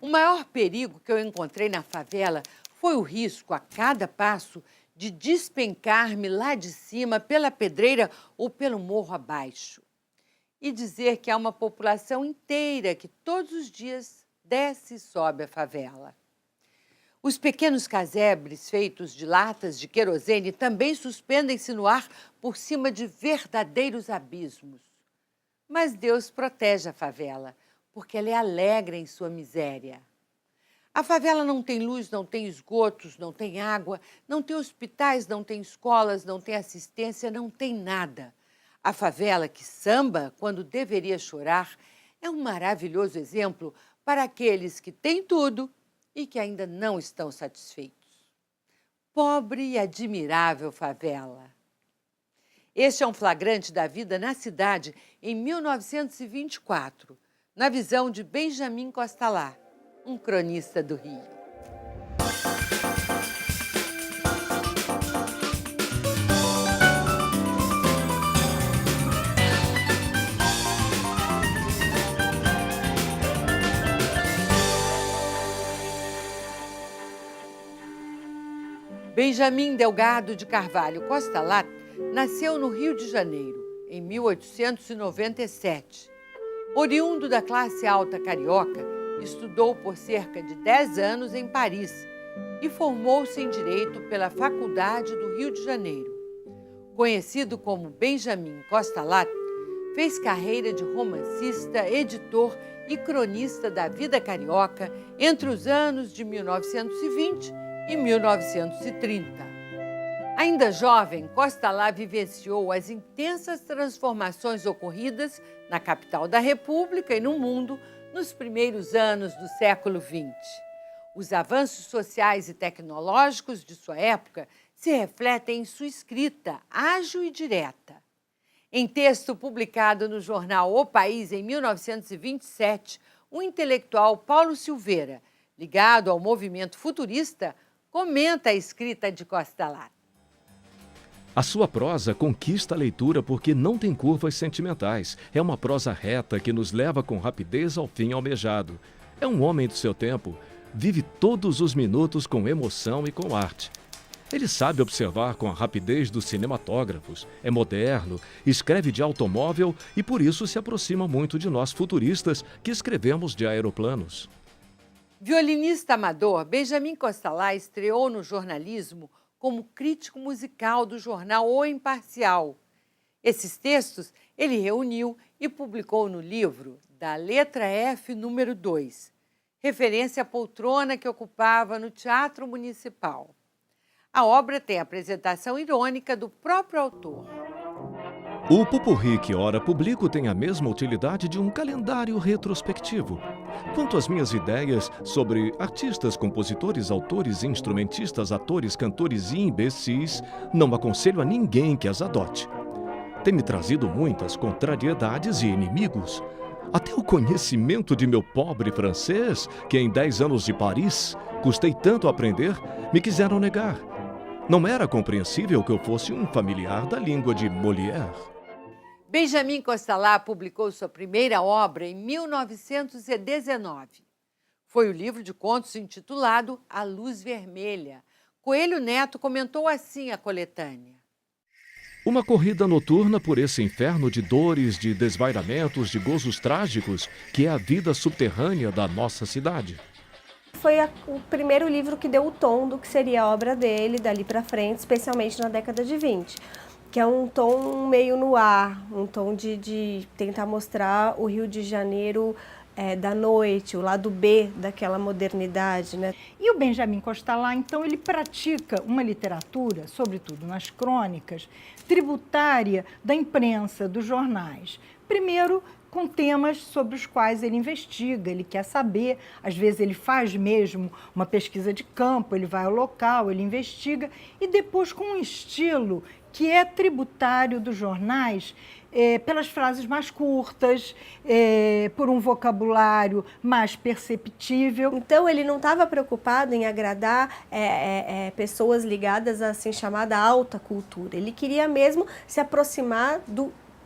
O maior perigo que eu encontrei na favela foi o risco, a cada passo, de despencar-me lá de cima pela pedreira ou pelo morro abaixo. E dizer que há uma população inteira que todos os dias desce e sobe a favela. Os pequenos casebres feitos de latas de querosene também suspendem-se no ar por cima de verdadeiros abismos. Mas Deus protege a favela, porque ela é alegre em sua miséria. A favela não tem luz, não tem esgotos, não tem água, não tem hospitais, não tem escolas, não tem assistência, não tem nada. A favela que samba quando deveria chorar é um maravilhoso exemplo para aqueles que têm tudo e que ainda não estão satisfeitos. Pobre e admirável favela. Este é um flagrante da vida na cidade em 1924, na visão de Benjamin Costalá, um cronista do Rio. Benjamin Delgado de Carvalho Costalá nasceu no Rio de Janeiro, em 1897. Oriundo da classe alta carioca, estudou por cerca de 10 anos em Paris e formou-se em Direito pela Faculdade do Rio de Janeiro. Conhecido como Benjamin Costalá, fez carreira de romancista, editor e cronista da vida carioca entre os anos de 1920 e 1930. Ainda jovem, Costalá vivenciou as intensas transformações ocorridas na capital da República e no mundo nos primeiros anos do século XX. Os avanços sociais e tecnológicos de sua época se refletem em sua escrita, ágil e direta. Em texto publicado no jornal O País em 1927, o intelectual Paulo Silveira, ligado ao movimento futurista, comenta a escrita de Costalá. A sua prosa conquista a leitura porque não tem curvas sentimentais. É uma prosa reta que nos leva com rapidez ao fim almejado. É um homem do seu tempo, vive todos os minutos com emoção e com arte. Ele sabe observar com a rapidez dos cinematógrafos, é moderno, escreve de automóvel e por isso se aproxima muito de nós futuristas que escrevemos de aeroplanos. Violinista amador, Benjamin Costalá estreou no jornalismo como crítico musical do jornal O Imparcial. Esses textos ele reuniu e publicou no livro Da Letra F, número 2, referência à poltrona que ocupava no Teatro Municipal. A obra tem a apresentação irônica do próprio autor. O popurrí que ora publico tem a mesma utilidade de um calendário retrospectivo. Quanto às minhas ideias sobre artistas, compositores, autores, instrumentistas, atores, cantores e imbecis, não aconselho a ninguém que as adote. Tem me trazido muitas contrariedades e inimigos. Até o conhecimento de meu pobre francês, que em 10 anos de Paris custei tanto aprender, me quiseram negar. Não era compreensível que eu fosse um familiar da língua de Molière. Benjamin Costalá publicou sua primeira obra em 1919. Foi o livro de contos intitulado A Luz Vermelha. Coelho Neto comentou assim a coletânea. Uma corrida noturna por esse inferno de dores, de desvairamentos, de gozos trágicos, que é a vida subterrânea da nossa cidade. Foi o primeiro livro que deu o tom do que seria a obra dele dali para frente, especialmente na década de 20. Que é um tom meio no ar, um tom de tentar mostrar o Rio de Janeiro da noite, o lado B daquela modernidade, né? E o Benjamin Costalá, então, ele pratica uma literatura, sobretudo nas crônicas, tributária da imprensa, dos jornais. Primeiro, com temas sobre os quais ele investiga, ele quer saber, às vezes ele faz mesmo uma pesquisa de campo, ele vai ao local, ele investiga, e depois com um estilo que é tributário dos jornais, pelas frases mais curtas, por um vocabulário mais perceptível. Então ele não estava preocupado em agradar pessoas ligadas à assim chamada alta cultura, ele queria mesmo se aproximar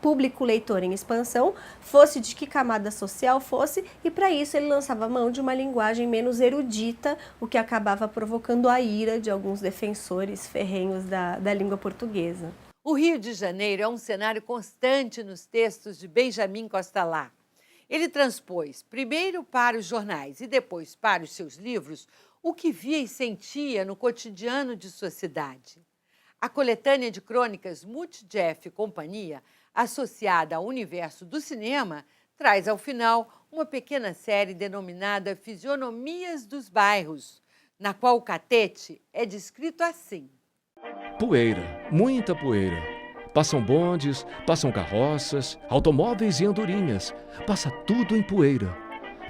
público leitor em expansão, fosse de que camada social fosse, e para isso ele lançava mão de uma linguagem menos erudita, o que acabava provocando a ira de alguns defensores ferrenhos da língua portuguesa. O Rio de Janeiro é um cenário constante nos textos de Benjamin Constant. Ele transpôs, primeiro para os jornais e depois para os seus livros, o que via e sentia no cotidiano de sua cidade. A coletânea de crônicas Mutjaf e Companhia, associada ao universo do cinema, traz ao final uma pequena série denominada Fisionomias dos Bairros, na qual o Catete é descrito assim. Poeira, muita poeira. Passam bondes, passam carroças, automóveis e andorinhas. Passa tudo em poeira.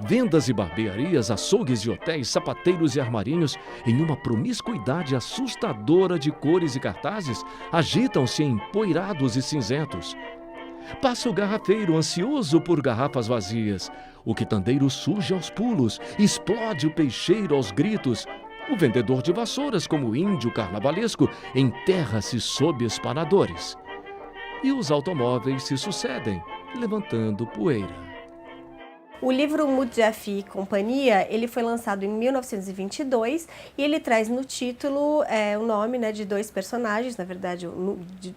Vendas e barbearias, açougues e hotéis, sapateiros e armarinhos, em uma promiscuidade assustadora de cores e cartazes, agitam-se empoeirados e cinzentos. Passa o garrafeiro ansioso por garrafas vazias. O quitandeiro surge aos pulos, explode o peixeiro aos gritos. O vendedor de vassouras, como índio carnavalesco, enterra-se sob espanadores. E os automóveis se sucedem, levantando poeira. O livro Mutjaf e Companhia, ele foi lançado em 1922 e ele traz no título o nome, né, de dois personagens, na verdade,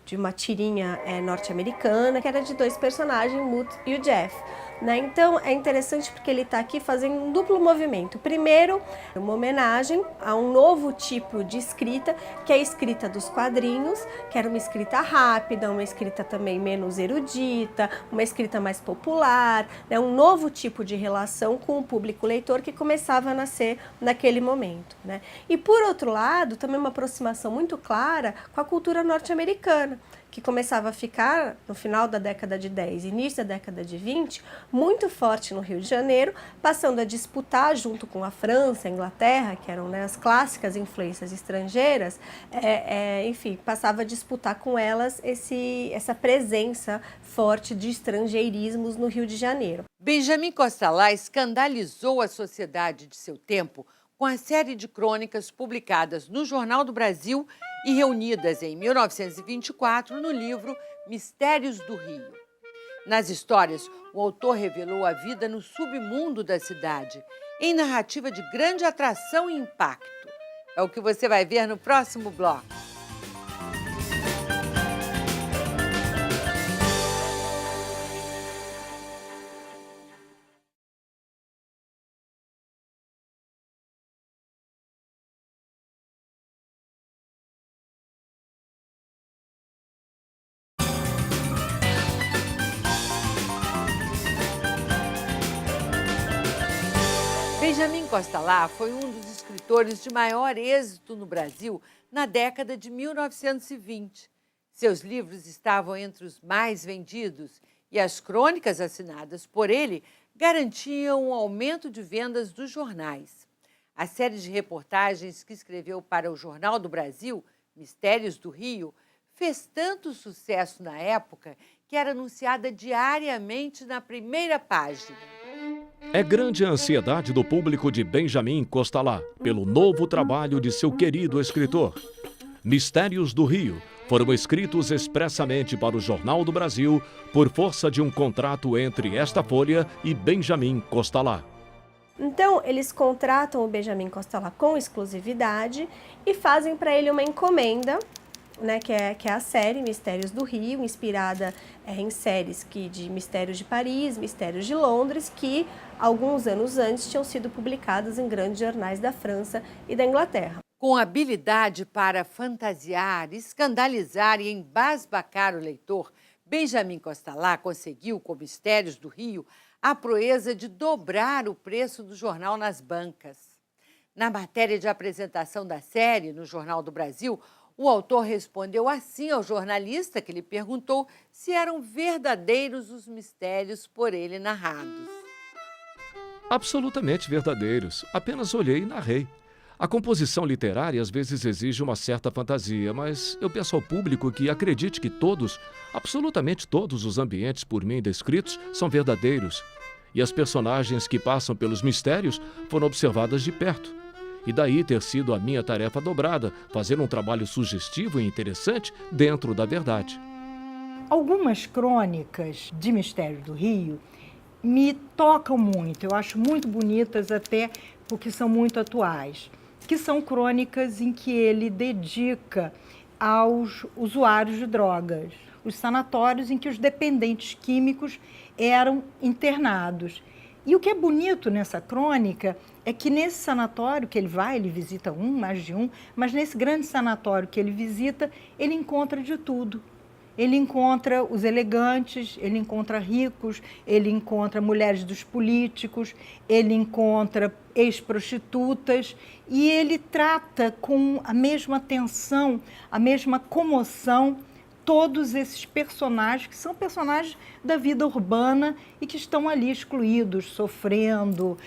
de uma tirinha norte-americana, que era de dois personagens, Mut e o Jeff. Né? Então, é interessante porque ele está aqui fazendo um duplo movimento. Primeiro, uma homenagem a um novo tipo de escrita, que é a escrita dos quadrinhos, que era uma escrita rápida, uma escrita também menos erudita, uma escrita mais popular, né? Um novo tipo de relação com o público leitor que começava a nascer naquele momento. Né? E, por outro lado, também uma aproximação muito clara com a cultura norte-americana, que começava a ficar, no final da década de 10, início da década de 20, muito forte no Rio de Janeiro, passando a disputar, junto com a França, a Inglaterra, que eram, né, as clássicas influências estrangeiras, enfim, passava a disputar com elas essa presença forte de estrangeirismos no Rio de Janeiro. Benjamin Constant escandalizou a sociedade de seu tempo com a série de crônicas publicadas no Jornal do Brasil e reunidas em 1924 no livro Mistérios do Rio. Nas histórias, o autor revelou a vida no submundo da cidade, em narrativa de grande atração e impacto. É o que você vai ver no próximo bloco. Benjamin Constant foi um dos escritores de maior êxito no Brasil na década de 1920. Seus livros estavam entre os mais vendidos e as crônicas assinadas por ele garantiam um aumento de vendas dos jornais. A série de reportagens que escreveu para o Jornal do Brasil, Mistérios do Rio, fez tanto sucesso na época que era anunciada diariamente na primeira página. É grande a ansiedade do público de Benjamin Constant pelo novo trabalho de seu querido escritor. Mistérios do Rio foram escritos expressamente para o Jornal do Brasil por força de um contrato entre esta folha e Benjamin Constant. Então, eles contratam o Benjamin Constant com exclusividade e fazem para ele uma encomenda, né, que é a série Mistérios do Rio, inspirada em séries de Mistérios de Paris, Mistérios de Londres, que alguns anos antes tinham sido publicadas em grandes jornais da França e da Inglaterra. Com habilidade para fantasiar, escandalizar e embasbacar o leitor, Benjamin Constant conseguiu, com Mistérios do Rio, a proeza de dobrar o preço do jornal nas bancas. Na matéria de apresentação da série no Jornal do Brasil, o autor respondeu assim ao jornalista que lhe perguntou se eram verdadeiros os mistérios por ele narrados. Absolutamente verdadeiros. Apenas olhei e narrei. A composição literária às vezes exige uma certa fantasia, mas eu peço ao público que acredite que todos, absolutamente todos os ambientes por mim descritos são verdadeiros. E as personagens que passam pelos mistérios foram observadas de perto. E daí ter sido a minha tarefa dobrada, fazer um trabalho sugestivo e interessante dentro da verdade. Algumas crônicas de Mistérios do Rio me tocam muito, eu acho muito bonitas até porque são muito atuais, que são crônicas em que ele dedica aos usuários de drogas, os sanatórios em que os dependentes químicos eram internados. E o que é bonito nessa crônica é que nesse sanatório que ele vai, ele visita mais de um, mas nesse grande sanatório que ele visita, ele encontra de tudo. Ele encontra os elegantes, ele encontra ricos, ele encontra mulheres dos políticos, ele encontra ex-prostitutas e ele trata com a mesma atenção, a mesma comoção todos esses personagens, que são personagens da vida urbana e que estão ali excluídos, sofrendo,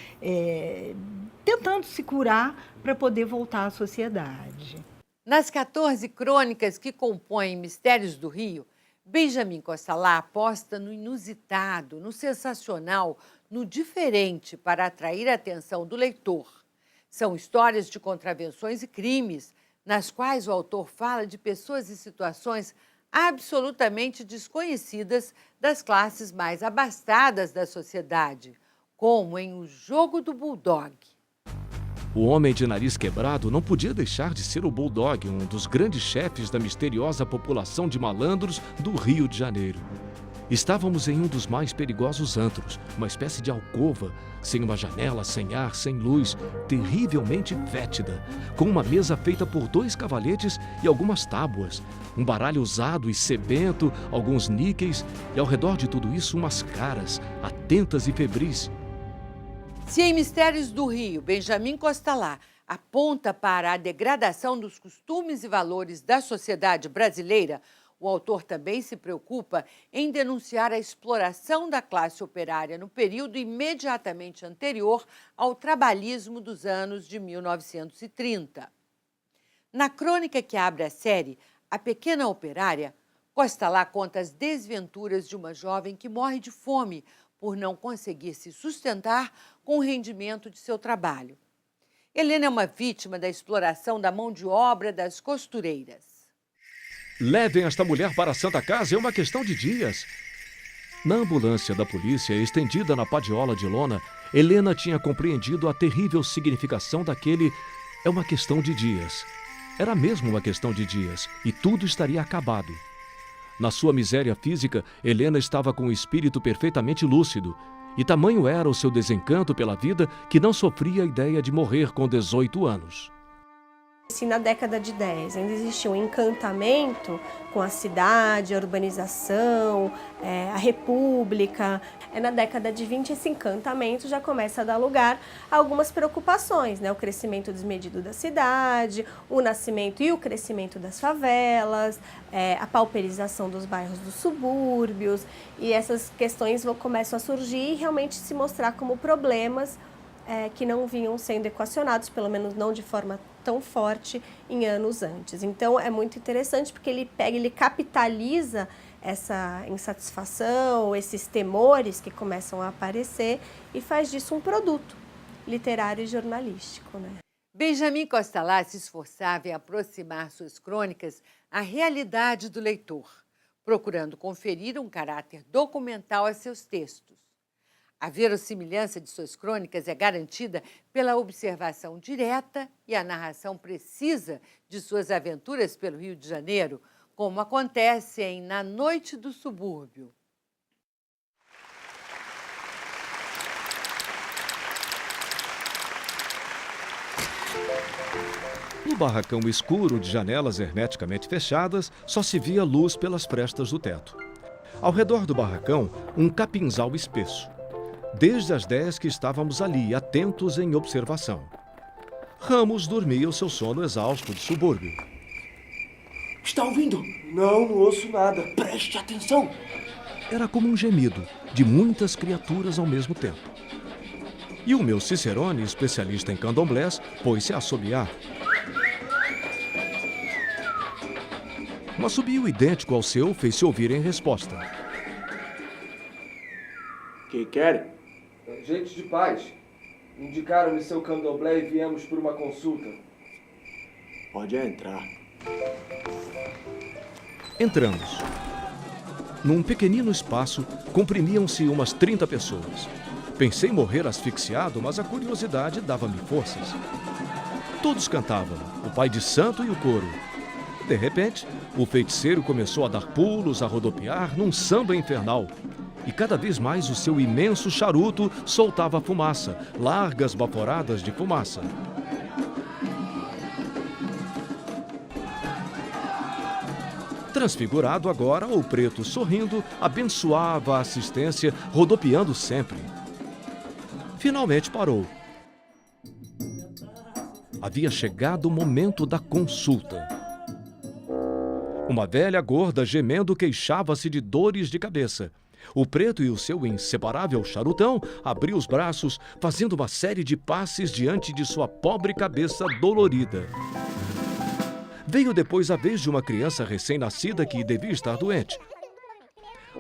tentando se curar para poder voltar à sociedade. Nas 14 crônicas que compõem Mistérios do Rio, Benjamin Constant aposta no inusitado, no sensacional, no diferente para atrair a atenção do leitor. São histórias de contravenções e crimes, nas quais o autor fala de pessoas e situações absolutamente desconhecidas das classes mais abastadas da sociedade, como em O Jogo do Bulldog. O homem de nariz quebrado não podia deixar de ser o Bulldog, um dos grandes chefes da misteriosa população de malandros do Rio de Janeiro. Estávamos em um dos mais perigosos antros, uma espécie de alcova, sem uma janela, sem ar, sem luz, terrivelmente fétida, com uma mesa feita por 2 cavaletes e algumas tábuas, um baralho usado e sebento, alguns níqueis e ao redor de tudo isso umas caras, atentas e febris. Se em Mistérios do Rio, Benjamin Constant aponta para a degradação dos costumes e valores da sociedade brasileira, o autor também se preocupa em denunciar a exploração da classe operária no período imediatamente anterior ao trabalhismo dos anos de 1930. Na crônica que abre a série, A Pequena Operária, Constant conta as desventuras de uma jovem que morre de fome por não conseguir se sustentar com o rendimento de seu trabalho. Helena é uma vítima da exploração da mão de obra das costureiras. Levem esta mulher para a Santa Casa, é uma questão de dias. Na ambulância da polícia, estendida na padiola de lona, Helena tinha compreendido a terrível significação daquele "é uma questão de dias". Era mesmo uma questão de dias, e tudo estaria acabado. Na sua miséria física, Helena estava com o espírito perfeitamente lúcido, e tamanho era o seu desencanto pela vida que não sofria a ideia de morrer com 18 anos. Se na década de 10 ainda existia um encantamento com a cidade, a urbanização, a república, na década de 20 esse encantamento já começa a dar lugar a algumas preocupações, né? O crescimento desmedido da cidade, o nascimento e o crescimento das favelas, a pauperização dos bairros dos subúrbios, e essas questões começam a surgir e realmente se mostrar como problemas que não vinham sendo equacionados, pelo menos não de forma tão forte em anos antes. Então é muito interessante porque ele capitaliza essa insatisfação, esses temores que começam a aparecer e faz disso um produto literário e jornalístico, né? Benjamin Constant se esforçava em aproximar suas crônicas à realidade do leitor, procurando conferir um caráter documental a seus textos. A verossimilhança de suas crônicas é garantida pela observação direta e a narração precisa de suas aventuras pelo Rio de Janeiro, como acontece em Na Noite do Subúrbio. No barracão escuro de janelas hermeticamente fechadas, só se via luz pelas frestas do teto. Ao redor do barracão, um capinzal espesso. Desde as 10 que estávamos ali, atentos em observação. Ramos dormia o seu sono exausto de subúrbio. Está ouvindo? Não ouço nada. Preste atenção. Era como um gemido de muitas criaturas ao mesmo tempo. E o meu Cicerone, especialista em candomblés, pôs-se a assobiar. Um assobio idêntico ao seu fez-se ouvir em resposta. Que querem? Gente de paz. Indicaram-me seu candomblé e viemos por uma consulta. Pode entrar. Entramos. Num pequenino espaço, comprimiam-se umas 30 pessoas. Pensei morrer asfixiado, mas a curiosidade dava-me forças. Todos cantavam, o pai de santo e o coro. De repente, o feiticeiro começou a dar pulos, a rodopiar num samba infernal. E cada vez mais o seu imenso charuto soltava fumaça, largas baforadas de fumaça. Transfigurado agora, o preto, sorrindo, abençoava a assistência, rodopiando sempre. Finalmente parou. Havia chegado o momento da consulta. Uma velha gorda gemendo queixava-se de dores de cabeça. O preto e o seu inseparável charutão abriu os braços, fazendo uma série de passes diante de sua pobre cabeça dolorida. Veio depois a vez de uma criança recém-nascida que devia estar doente.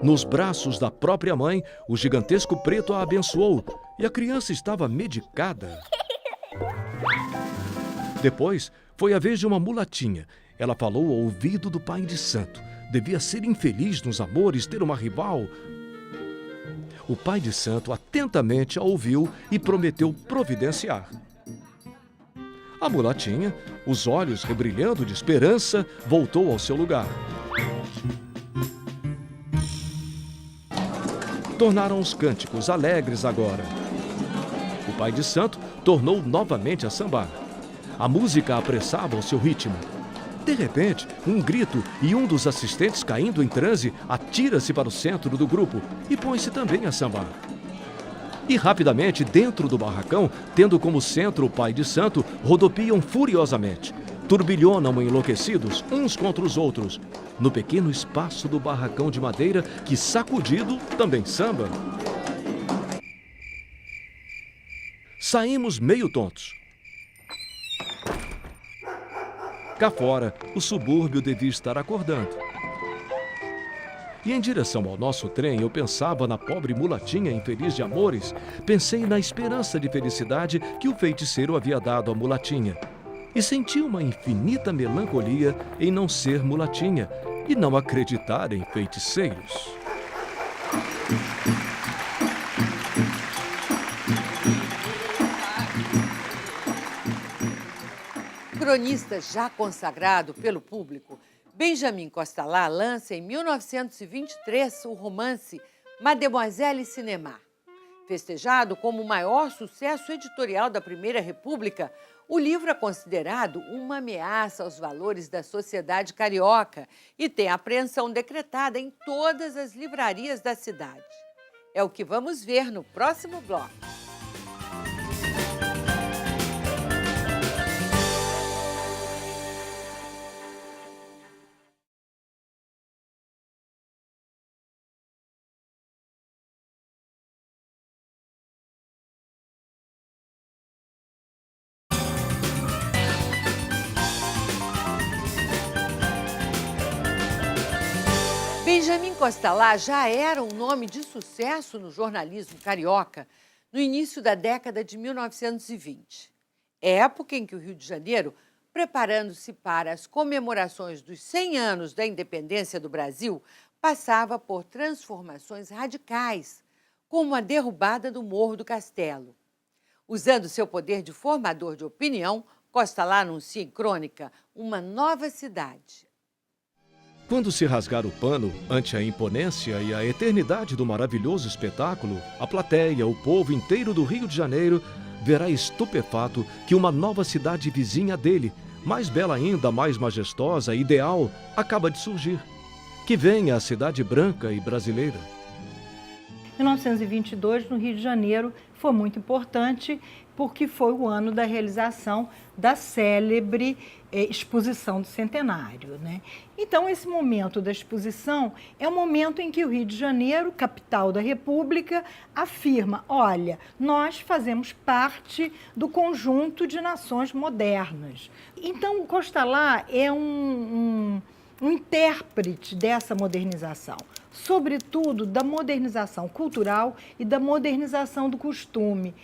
Nos braços da própria mãe, o gigantesco preto a abençoou e a criança estava medicada. Depois, foi a vez de uma mulatinha. Ela falou ao ouvido do pai de santo. Devia ser infeliz nos amores, ter uma rival. O pai de santo atentamente a ouviu e prometeu providenciar. A mulatinha, os olhos rebrilhando de esperança, voltou ao seu lugar. Tornaram os cânticos alegres agora. O pai de santo tornou novamente a sambar. A música apressava o seu ritmo. De repente, um grito e um dos assistentes, caindo em transe, atira-se para o centro do grupo e põe-se também a sambar. E rapidamente, dentro do barracão, tendo como centro o pai de santo, rodopiam furiosamente. Turbilhonam enlouquecidos uns contra os outros, no pequeno espaço do barracão de madeira que, sacudido, também samba. Saímos meio tontos. Cá fora, o subúrbio devia estar acordando. E em direção ao nosso trem, eu pensava na pobre mulatinha infeliz de amores. Pensei na esperança de felicidade que o feiticeiro havia dado à mulatinha. E senti uma infinita melancolia em não ser mulatinha e não acreditar em feiticeiros. Cronista já consagrado pelo público, Benjamin Constant lança em 1923 o romance Mademoiselle Cinéma. Festejado como o maior sucesso editorial da Primeira República, o livro é considerado uma ameaça aos valores da sociedade carioca e tem apreensão decretada em todas as livrarias da cidade. É o que vamos ver no próximo bloco. Benjamin Constant já era um nome de sucesso no jornalismo carioca no início da década de 1920, época em que o Rio de Janeiro, preparando-se para as comemorações dos 100 anos da independência do Brasil, passava por transformações radicais, como a derrubada do Morro do Castelo. Usando seu poder de formador de opinião, Constant anuncia em crônica uma nova cidade. Quando se rasgar o pano ante a imponência e a eternidade do maravilhoso espetáculo, a plateia, o povo inteiro do Rio de Janeiro, verá estupefato que uma nova cidade vizinha dele, mais bela ainda, mais majestosa, ideal, acaba de surgir. Que venha a cidade branca e brasileira. 1922, no Rio de Janeiro, foi muito importante porque foi o ano da realização da célebre exposição do centenário, né? Então, esse momento da exposição é o momento em que o Rio de Janeiro, capital da República, afirma, olha, nós fazemos parte do conjunto de nações modernas. Então, o Constant é um intérprete dessa modernização, sobretudo da modernização cultural e da modernização do costume.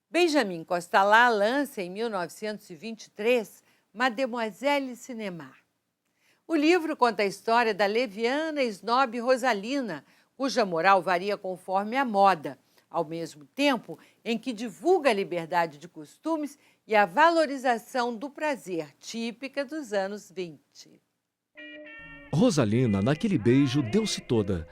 Benjamin Constant lança em 1923 Mademoiselle Cinéma. O livro conta a história da leviana e snob Rosalina, cuja moral varia conforme a moda, ao mesmo tempo em que divulga a liberdade de costumes e a valorização do prazer, típica dos anos 20. Rosalina, naquele beijo, deu-se toda.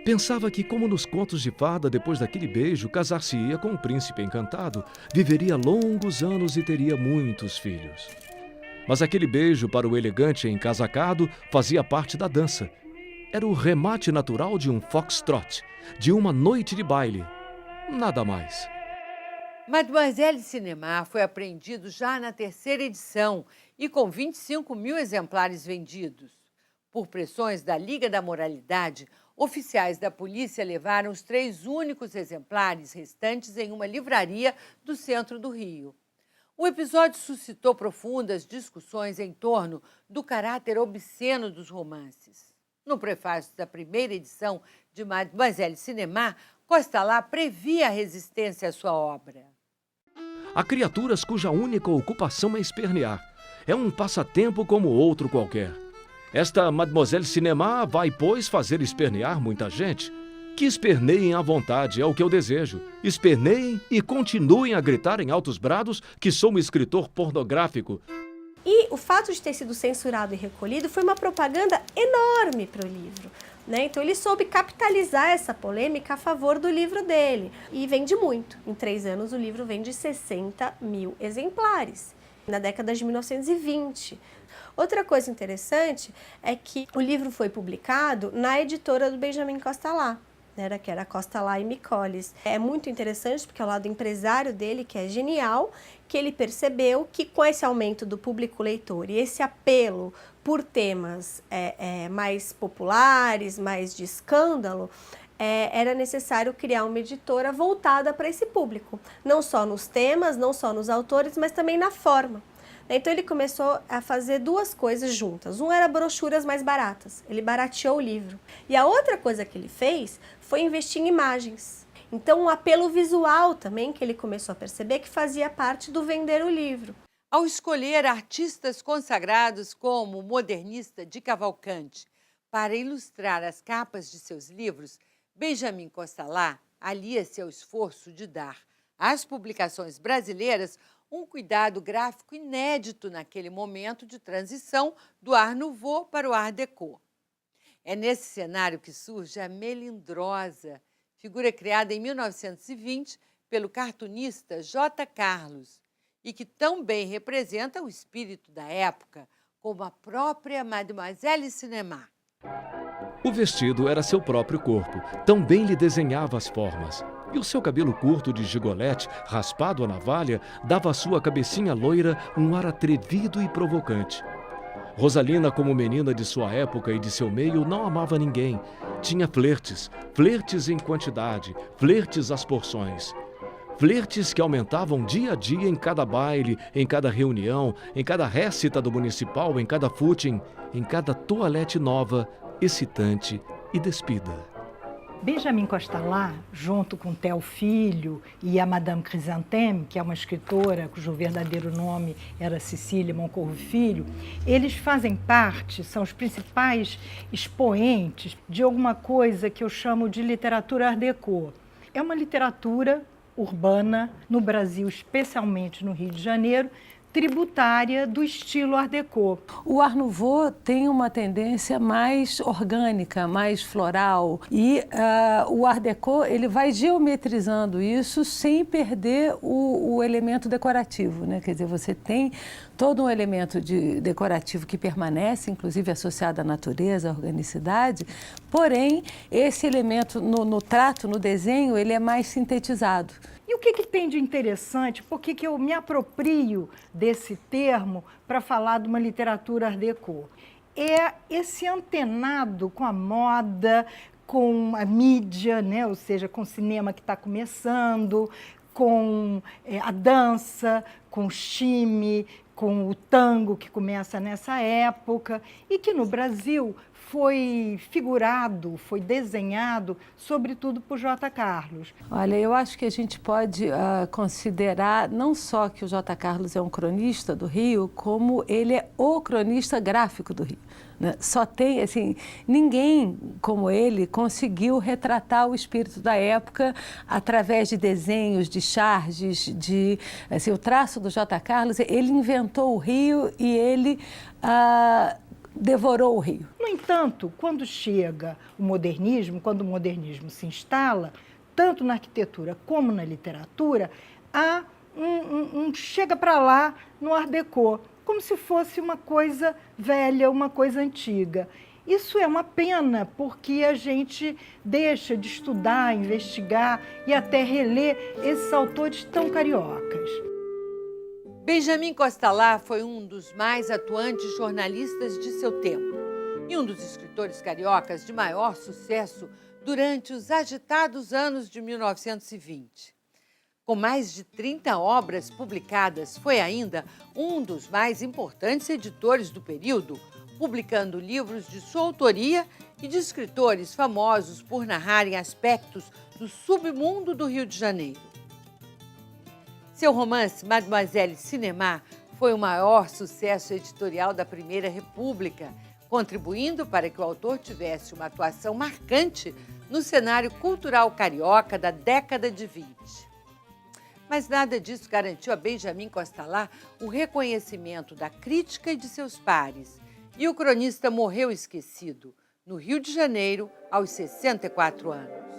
Pensava que, como nos contos de fada, depois daquele beijo, casar-se-ia com um príncipe encantado, viveria longos anos e teria muitos filhos. Mas aquele beijo para o elegante encasacado fazia parte da dança. Era o remate natural de um foxtrot, de uma noite de baile. Nada mais. Mademoiselle Cinema foi apreendido já na 3ª edição e com 25 mil exemplares vendidos. Por pressões da Liga da Moralidade, oficiais da polícia levaram os 3 únicos exemplares restantes em uma livraria do centro do Rio. O episódio suscitou profundas discussões em torno do caráter obsceno dos romances. No prefácio da 1ª edição de Mademoiselle Cinema, Costa Lá previa a resistência à sua obra. Há criaturas cuja única ocupação é espernear. É um passatempo como outro qualquer. Esta Mademoiselle Cinema vai, pois, fazer espernear muita gente. Que esperneiem à vontade, é o que eu desejo. Esperneiem e continuem a gritar em altos brados que sou um escritor pornográfico. E o fato de ter sido censurado e recolhido foi uma propaganda enorme para o livro, né? Então ele soube capitalizar essa polêmica a favor do livro dele. E vende muito. Em 3 anos o livro vende 60 mil exemplares, na década de 1920. Outra coisa interessante é que o livro foi publicado na editora do Benjamin Constant, né, que era Costa Lá e Micolis. É muito interessante porque é o lado empresário dele, que é genial, que ele percebeu que com esse aumento do público leitor e esse apelo por temas mais populares, mais de escândalo, era necessário criar uma editora voltada para esse público. Não só nos temas, não só nos autores, mas também na forma. Então ele começou a fazer 2 coisas juntas. Um era brochuras mais baratas, ele barateou o livro. E a outra coisa que ele fez foi investir em imagens. Então um apelo visual também que ele começou a perceber que fazia parte do vender o livro. Ao escolher artistas consagrados como o modernista de Cavalcante para ilustrar as capas de seus livros, Benjamin Constant alia-se ao esforço de dar às publicações brasileiras um cuidado gráfico inédito naquele momento de transição do Art Nouveau para o Art Déco. É nesse cenário que surge a Melindrosa, figura criada em 1920 pelo cartunista J. Carlos e que tão bem representa o espírito da época, como a própria Mademoiselle Cinema. O vestido era seu próprio corpo, tão bem lhe desenhava as formas. E o seu cabelo curto de gigolete, raspado à navalha, dava à sua cabecinha loira um ar atrevido e provocante. Rosalina, como menina de sua época e de seu meio, não amava ninguém. Tinha flertes, flertes em quantidade, flertes às porções. Flertes que aumentavam dia a dia em cada baile, em cada reunião, em cada récita do municipal, em cada footing, em cada toalete nova, excitante e despida. Benjamin Constant, junto com Theo Filho e a Madame Chrysanthème, que é uma escritora cujo verdadeiro nome era Cecília Moncorvo Filho, eles fazem parte, são os principais expoentes de alguma coisa que eu chamo de literatura Art Déco. É uma literatura urbana, no Brasil, especialmente no Rio de Janeiro, tributária do estilo Art Déco. O Art Nouveau tem uma tendência mais orgânica, mais floral, e o Art Déco ele vai geometrizando isso sem perder o elemento decorativo, né? Quer dizer, você tem todo um elemento decorativo que permanece, inclusive associado à natureza, à organicidade, porém, esse elemento no trato, no desenho, ele é mais sintetizado. E o que tem de interessante, por que eu me aproprio desse termo para falar de uma literatura Art Déco? É esse antenado com a moda, com a mídia, né? Ou seja, com o cinema que está começando, com a dança, com o chime, com o tango que começa nessa época, e que no Brasil foi figurado, foi desenhado, sobretudo por J. Carlos. Olha, eu acho que a gente pode considerar não só que o J. Carlos é um cronista do Rio, como ele é o cronista gráfico do Rio. Né? Só tem, assim, ninguém como ele conseguiu retratar o espírito da época através de desenhos, de charges, assim, o traço do J. Carlos. Ele inventou o Rio e ele devorou o Rio. No entanto, quando chega o modernismo, quando o modernismo se instala, tanto na arquitetura como na literatura, há chega para lá no Art Deco, como se fosse uma coisa velha, uma coisa antiga. Isso é uma pena, porque a gente deixa de estudar, investigar e até reler esses autores tão cariocas. Benjamin Constant foi um dos mais atuantes jornalistas de seu tempo e um dos escritores cariocas de maior sucesso durante os agitados anos de 1920. Com mais de 30 obras publicadas, foi ainda um dos mais importantes editores do período, publicando livros de sua autoria e de escritores famosos por narrarem aspectos do submundo do Rio de Janeiro. Seu romance Mademoiselle Cinéma foi o maior sucesso editorial da Primeira República, contribuindo para que o autor tivesse uma atuação marcante no cenário cultural carioca da década de 20. Mas nada disso garantiu a Benjamin Constant o reconhecimento da crítica e de seus pares. E o cronista morreu esquecido, no Rio de Janeiro, aos 64 anos.